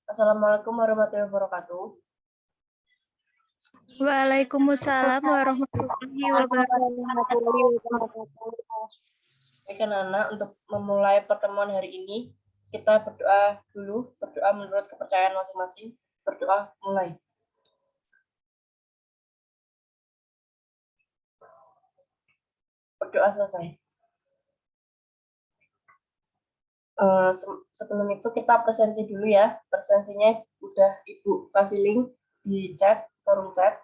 Assalamualaikum warahmatullahi wabarakatuh. Waalaikumsalam warahmatullahi wabarakatuh. Baik, anak-anak, untuk memulai pertemuan hari ini, kita berdoa dulu, berdoa menurut kepercayaan masing-masing. Berdoa mulai. Berdoa selesai. Sebelum itu kita presensi dulu ya. Presensinya udah Ibu kasih link di chat, forum chat.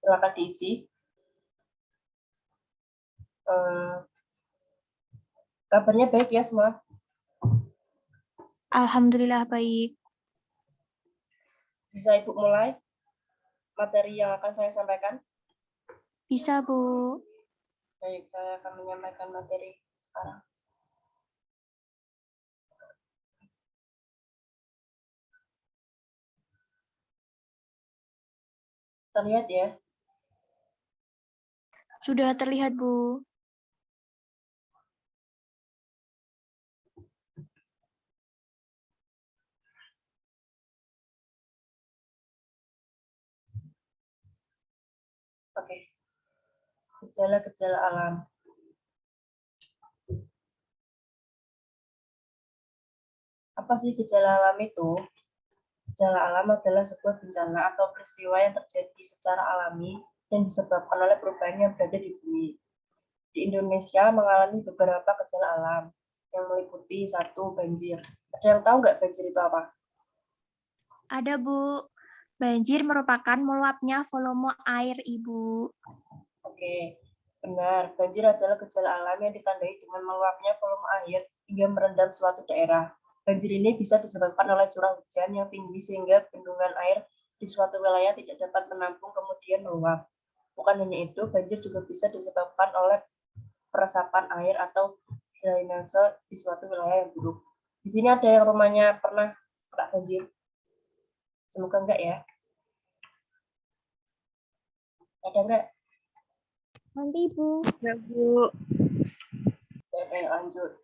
Silakan diisi. Kabarnya baik ya semua? Alhamdulillah baik. Bisa Ibu mulai materi yang akan saya sampaikan? Bisa, Bu. Baik, saya akan menyampaikan materi sekarang. Terlihat ya? Sudah terlihat, Bu. Oke. Gejala-gejala alam. Apa sih gejala alam itu? Gejala alam adalah sebuah bencana atau peristiwa yang terjadi secara alami dan disebabkan oleh perubahan yang berada di bumi. Di Indonesia mengalami beberapa gejala alam yang meliputi 1. Banjir. Ada yang tahu nggak banjir itu apa? Ada, Bu. Banjir merupakan meluapnya volume air, Ibu. Oke, benar. Banjir adalah gejala alam yang ditandai dengan meluapnya volume air hingga merendam suatu daerah. Banjir ini bisa disebabkan oleh curah hujan yang tinggi sehingga bendungan air di suatu wilayah tidak dapat menampung kemudian meluap. Bukan hanya itu, banjir juga bisa disebabkan oleh peresapan air atau drainase di suatu wilayah yang buruk. Di sini ada yang rumahnya pernah kena banjir? Semoga enggak ya. Ada enggak? Nanti, Bu. Ya, Bu. Oke, lanjut.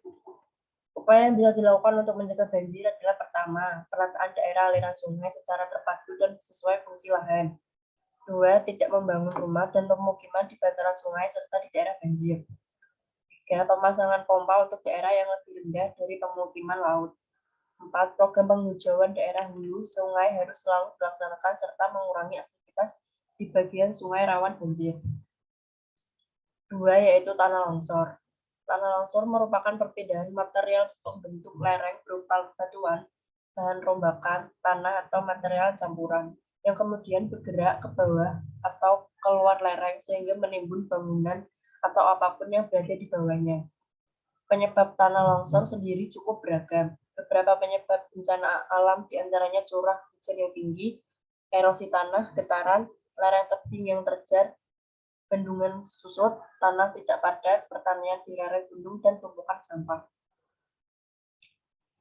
Upaya yang bisa dilakukan untuk mencegah banjir adalah pertama, penataan daerah aliran sungai secara terpadu dan sesuai fungsi lahan. 2. Tidak membangun rumah dan pemukiman di bantaran sungai serta di daerah banjir. 3. Pemasangan pompa untuk daerah yang lebih rendah dari pemukiman laut. 4. Program penghijauan daerah hulu sungai harus selalu dilaksanakan serta mengurangi aktivitas di bagian sungai rawan banjir. 2. Yaitu tanah longsor. Tanah longsor merupakan perbedaan material pembentuk lereng berupa batuan, bahan rombakan, tanah atau material campuran yang kemudian bergerak ke bawah atau keluar lereng sehingga menimbun bangunan atau apapun yang berada di bawahnya. Penyebab tanah longsor sendiri cukup beragam. Beberapa penyebab bencana alam diantaranya curah hujan yang tinggi, erosi tanah, getaran, lereng tebing yang terjar, bendungan susut, tanah tidak padat, pertanian di lereng gunung, dan tumpukan sampah.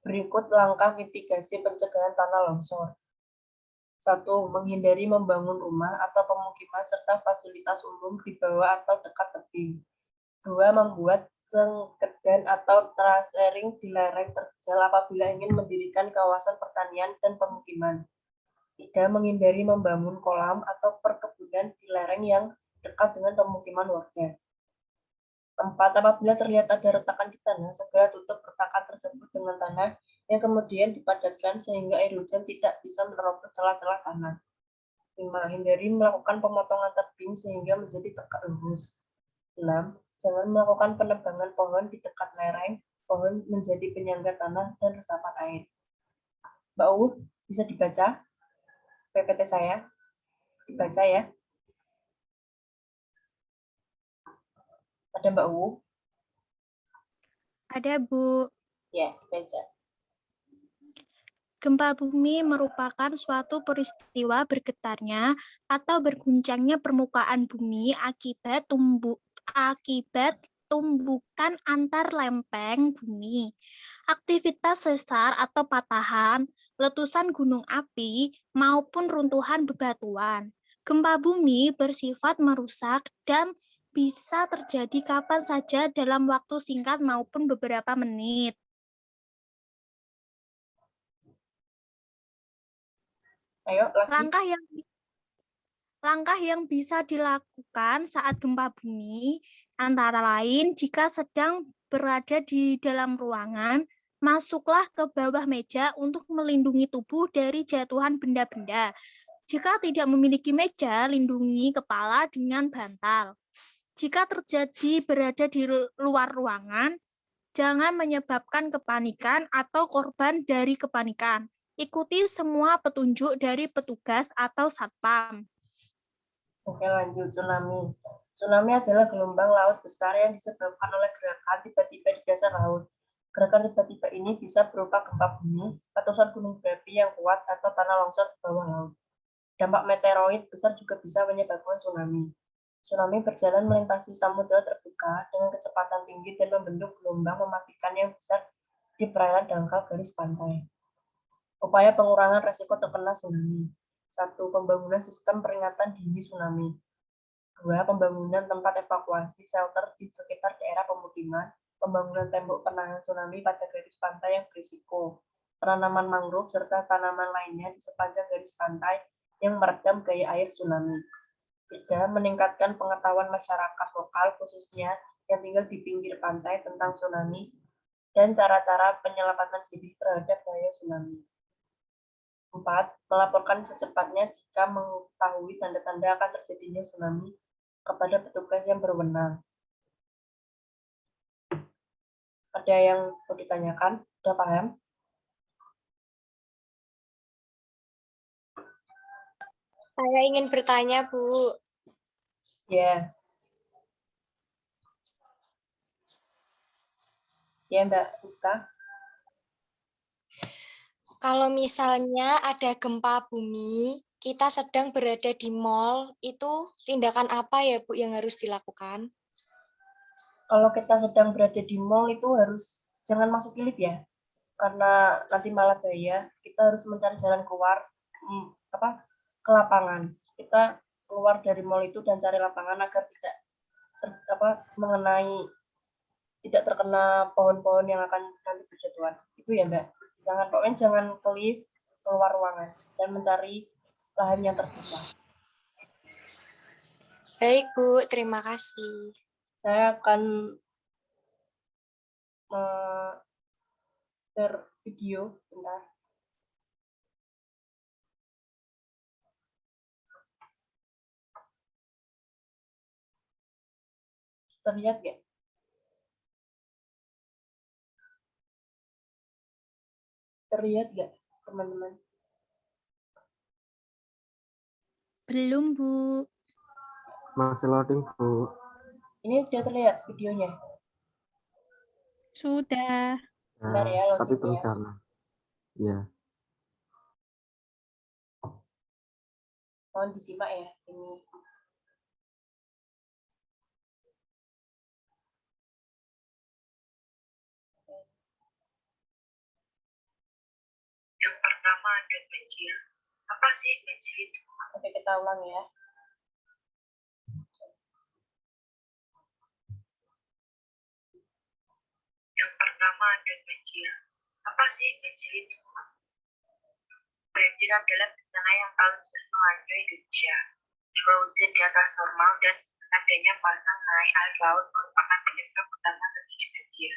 Berikut langkah mitigasi pencegahan tanah longsor. 1. Menghindari membangun rumah atau pemukiman serta fasilitas umum di bawah atau dekat tebing. 2. Membuat sengkedan atau terasering di lereng terjal apabila ingin mendirikan kawasan pertanian dan pemukiman. 3. Menghindari membangun kolam atau perkebunan di lereng yang dekat dengan pemukiman warga. 4. Apabila terlihat ada retakan di tanah, segera tutup retakan tersebut dengan tanah yang kemudian dipadatkan sehingga air hujan tidak bisa menerobos celah-celah tanah. 5. Hindari melakukan pemotongan tebing sehingga menjadi tegak lurus. 6. Jangan melakukan penebangan pohon di dekat lereng, pohon menjadi penyangga tanah dan resapan air. Mbak U, bisa dibaca PPT saya? Dibaca ya. Ada Mbak U? Ada, Bu. Ya, baca. Gempa bumi merupakan suatu peristiwa bergetarnya atau berguncangnya permukaan bumi akibat tumbukan antar lempeng bumi. Aktivitas sesar atau patahan, letusan gunung api, maupun runtuhan bebatuan. Gempa bumi bersifat merusak dan bisa terjadi kapan saja dalam waktu singkat maupun beberapa menit. Ayo lagi. Langkah yang bisa dilakukan saat gempa bumi antara lain jika sedang berada di dalam ruangan, masuklah ke bawah meja untuk melindungi tubuh dari jatuhan benda-benda. Jika tidak memiliki meja, lindungi kepala dengan bantal. Jika terjadi berada di luar ruangan, jangan menyebabkan kepanikan atau korban dari kepanikan. Ikuti semua petunjuk dari petugas atau satpam. Oke, lanjut. Tsunami. Tsunami adalah gelombang laut besar yang disebabkan oleh gerakan tiba-tiba di dasar laut. Gerakan tiba-tiba ini bisa berupa gempa bumi, letusan gunung berapi yang kuat, atau tanah longsor di bawah laut. Dampak meteoroid besar juga bisa menyebabkan tsunami. Tsunami berjalan melintasi samudera terbuka dengan kecepatan tinggi dan membentuk gelombang mematikan yang besar di perairan dangkal garis pantai. Upaya pengurangan resiko terkena tsunami. 1. Pembangunan sistem peringatan dini tsunami. 2. Pembangunan tempat evakuasi shelter di sekitar daerah pemukiman. Pembangunan tembok penanganan tsunami pada garis pantai yang berisiko. Penanaman mangrove serta tanaman lainnya di sepanjang garis pantai yang meredam gaya air tsunami. 3. Meningkatkan pengetahuan masyarakat lokal khususnya yang tinggal di pinggir pantai tentang tsunami dan cara-cara penyelamatan diri terhadap bahaya tsunami. 4. Melaporkan secepatnya jika mengetahui tanda-tanda akan terjadinya tsunami kepada petugas yang berwenang. Ada yang mau ditanyakan? Sudah paham? Saya ingin bertanya, Bu. Ya. Ya, Mbak Rizka. Kalau misalnya ada gempa bumi, kita sedang berada di mall, itu tindakan apa ya, Bu, yang harus dilakukan? Kalau kita sedang berada di mall itu harus jangan masuk lift ya, karena nanti malah bahaya. Kita harus mencari jalan keluar ke lapangan. Kita keluar dari mall itu dan cari lapangan agar tidak tidak terkena pohon-pohon yang akan nanti berjatuhan. Itu ya, Mbak. Jangan ke lift, keluar ruangan dan mencari lahan yang terbuka. Baik, Bu. Terima kasih. Saya akan share video bentar. Terlihat nggak? Terlihat nggak, teman-teman? Belum, Bu. Masih loading, Bu. Ini sudah terlihat videonya? Sudah. Bentar ya, Tapi loadingnya. belum jalan. Iya. Mohon disimak ya. Ini. Yang pertama ada banjir. Apa sih banjir itu? Oke, kita ulang ya. Yang pertama ada banjir. Apa sih banjir itu? Banjir adalah bencana yang paling sering melanda Indonesia. Curah hujan di atas normal dan adanya pasang naik air laut merupakan penyebab utama terjadi banjir.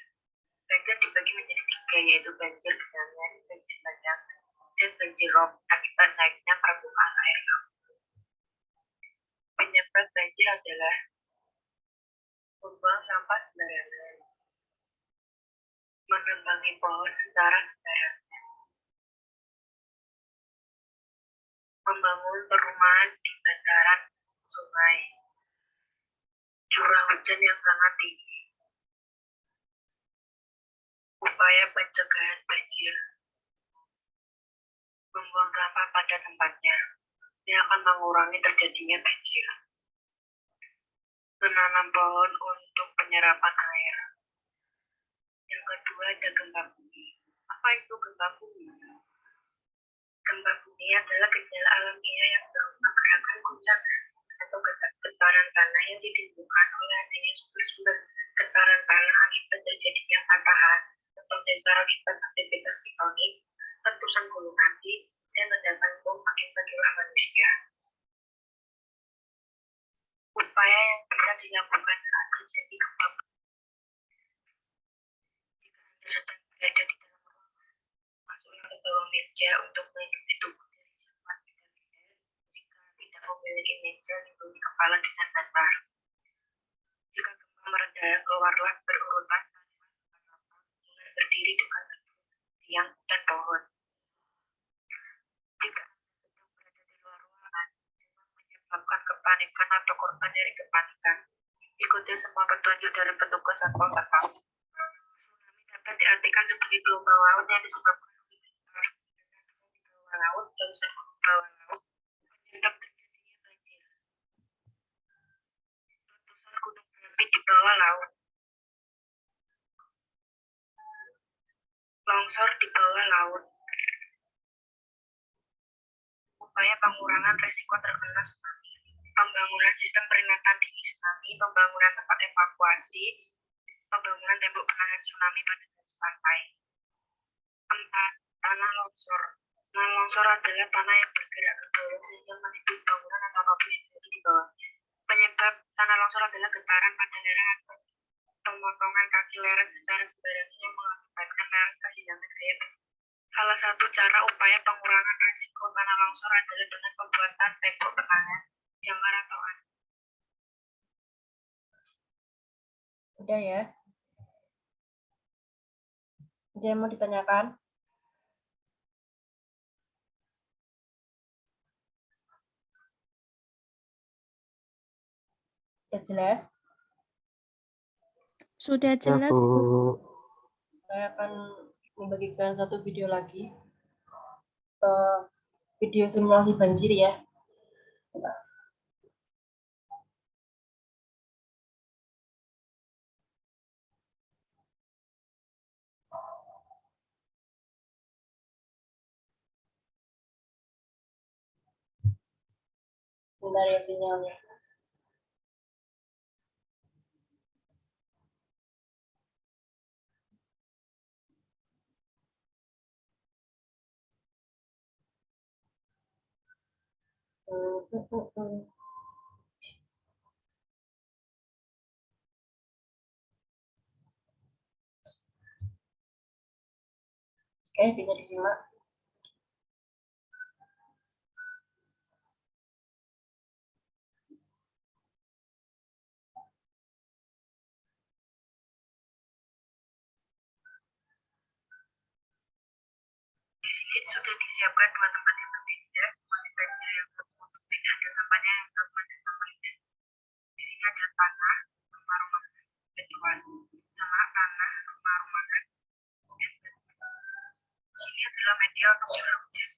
Banjir dibagi menjadi 3, yaitu banjir genangan, banjir bandang, dan banjir rob akibat naiknya permukaan air laut. Penyebab banjir adalah membuang sampah sembarangan, menebangi pohon secara sembarangan, membangun perumahan di bantaran sungai, curah hujan yang sangat tinggi. Upaya pencegahan banjir: membuang sampah pada tempatnya, yang akan mengurangi terjadinya banjir. Menanam pohon untuk penyerapan air. Yang kedua ada gempa bumi. Apa itu gempa bumi? Gempa bumi adalah gejala alamiah yang berupa gerakan guncangan atau getaran tanah yang ditimbulkan oleh adanya sumber-sumber getaran tanah akibat terjadinya patahan atau sesar akibat aktivitas tektonik, letusan gunung api, dan ledakan bom semakin berjumlah manusia. Upaya yang bisa dilakukan saat terjadi gempa bumi jika Anda sedang berada di dalam ruangan, masuklah ke bawah meja untuk melindungi tubuh dari jangkauan benda-benda. Jika tidak memiliki meja, lindungi kepala dengan bantal. Jika gempa mereda, keluarlah berurutan dengan berdiri dekat tiang dan pohon. Jika Anda sedang berada di luar ruangan, jangan menyebabkan kepanikan atau korban dari kepanikan. Ikuti semua petunjuk dari petugas satpam. Tsunami dapat diartikan sebagai gelombang laut yang disebabkan oleh di bawah laut dan gunung bawah laut penyebab terjadinya banjir. Letusan gunung berapi di bawah laut. Longsor di bawah laut. Upaya pengurangan risiko terkena tsunami. Pembangunan sistem peringatan dini tsunami, pembangunan tempat evakuasi, pembangunan tembok penahan tsunami pada garis pantai. 4. Tanah longsor. Tanah longsor adalah tanah yang bergerak ke bawah sehingga menimbun bangunan atau apapun yang berada di bawahnya. Penyebab tanah longsor adalah getaran pada lereng atau pemotongan kaki lereng secara sembarangan yang mengakibatkan lereng kehilangan daya. Salah satu cara upaya pengurangan risiko tanah longsor adalah dengan pembuatan tembok penahan jangkar atau Udah ya? Ada yang mau ditanyakan? Udah jelas? Sudah Ya, jelas, Bu. Bu. Saya akan membagikan satu video lagi. Video simulasi banjir ya. Bentar. Bentar ya sinyalnya. Oke, bisa disimak. Di sini sudah disiapkan dua tempat yang berbeda, semua banjir yang satu tidak ada sampahnya, yang satu ada sampahnya. Di sini ada tanah, rumah-rumahan, batuan, sama tanah, rumah-rumahan, dan batuan. Ini adalah media untuk curah hujan.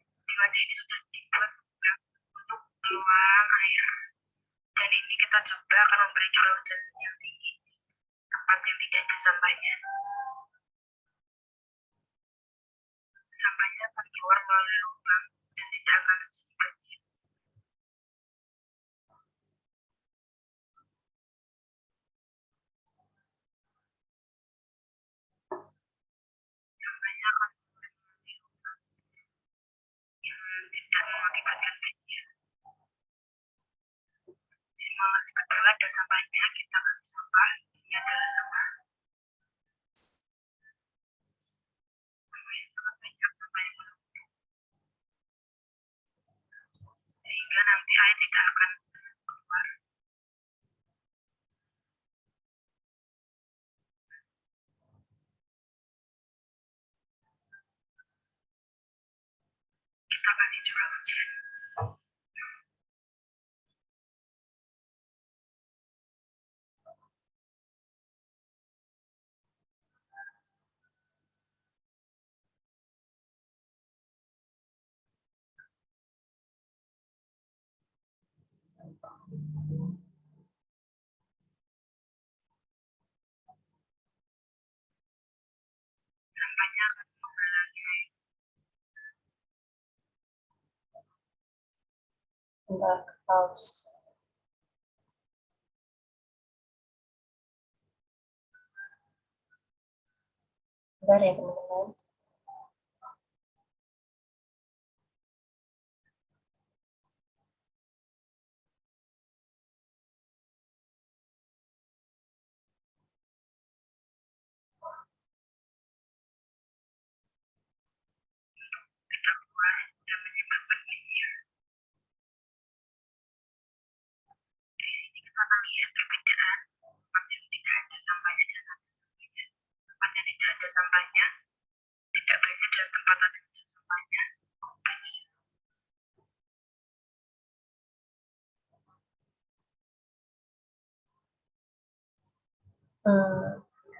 Di wajah ini sudah dibuat untuk peluang air. Dan ini kita coba akan memberi curah hujan yang tinggi di tempat yang tidak ada sampahnya. Sampahnya akan keluar melalui lubang dan tidak akan menjadi banjir. Sampahnya akan keluar melalui lubang yang tidak mengakibatkan banjir. Simulasi kedua ada sampahnya, kita kasih sampah. Ini adalah sampah. Sampah yang sangat banyak, sampah yang menumpuk. Sehingga nanti air tidak akan keluar. Kita kasih curah hujan. Sampahnya akan menghalangi air. Bentar, pause. Bentar ya teman-teman.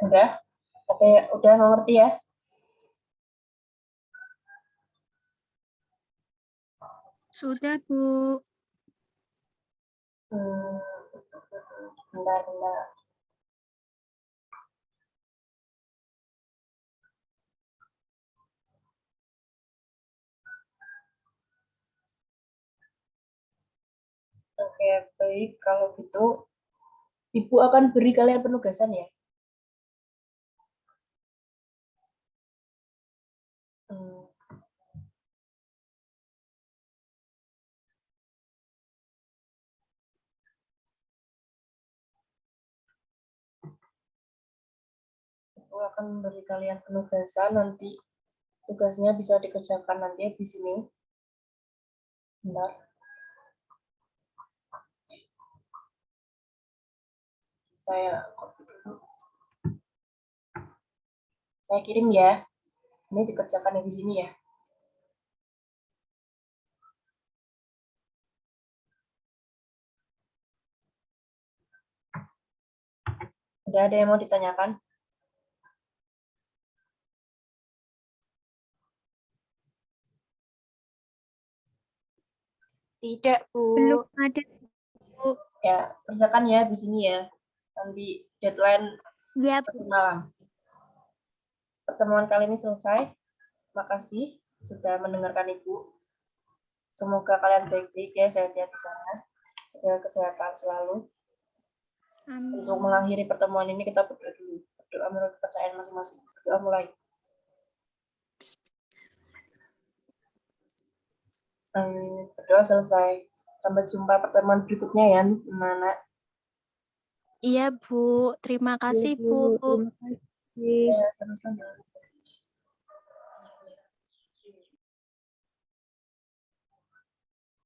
Udah? Oke, udah mengerti ya? Sudah, Bu. Bentar. Oke, baik. Kalau gitu, Ibu akan beri kalian penugasan ya. Ibu akan beri kalian penugasan, nanti tugasnya bisa dikerjakan nanti di sini. Bentar. Saya copy dulu. Saya kirim ya. Ini dikerjakan di sini ya. Udah ada yang mau ditanyakan? Tidak, Bu. Belum ada, Bu. Ya, kerjakan ya di sini ya. Nanti deadline Ya, Sabtu Bu. malam. Pertemuan kali ini selesai. Makasih sudah mendengarkan Ibu. Semoga kalian baik-baik ya, sehat-sehat di sana. Jaga kesehatan selalu. Amin. Untuk mengakhiri pertemuan ini kita berdoa dulu. Berdoa menurut kepercayaan masing-masing. Berdoa mulai. Berdoa selesai. Sampai jumpa pertemuan berikutnya ya, anak-anak. Iya, Bu. Terima kasih, Bu. Ya, sama-sama.